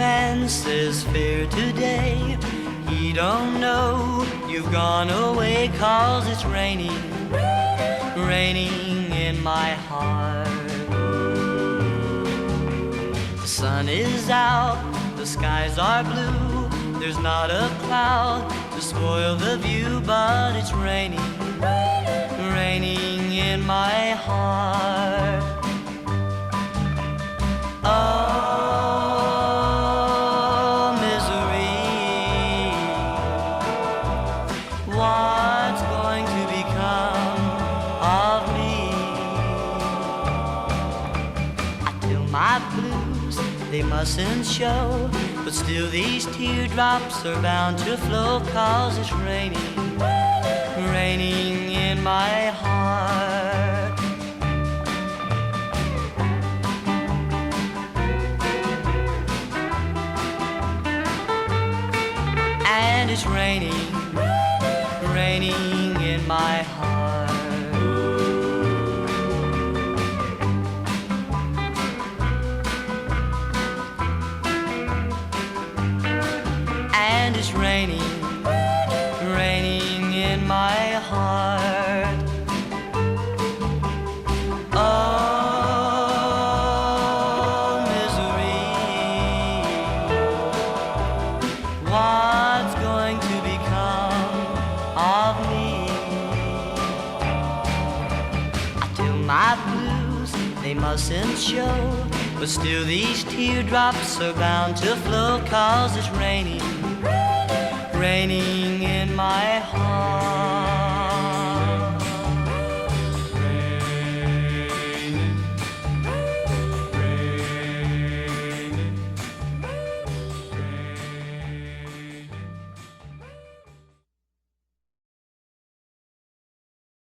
man says fair today, he don't know you've gone away, 'cause it's raining, raining in my heart. The sun is out, the skies are blue, there's not a cloud to spoil the view, but it's raining, raining in my heart. Oh, misery, what's going to become of me? I tell my blues they mustn't show, but still these teardrops are bound to flow, 'cause it's raining, raining in my heart. And it's raining, raining in my heart. And it's raining, raining in my heart. Oh, misery, what's going to become of me? I tell my blues they mustn't show, but still these teardrops are bound to flow, 'cause it's raining, raining in my heart.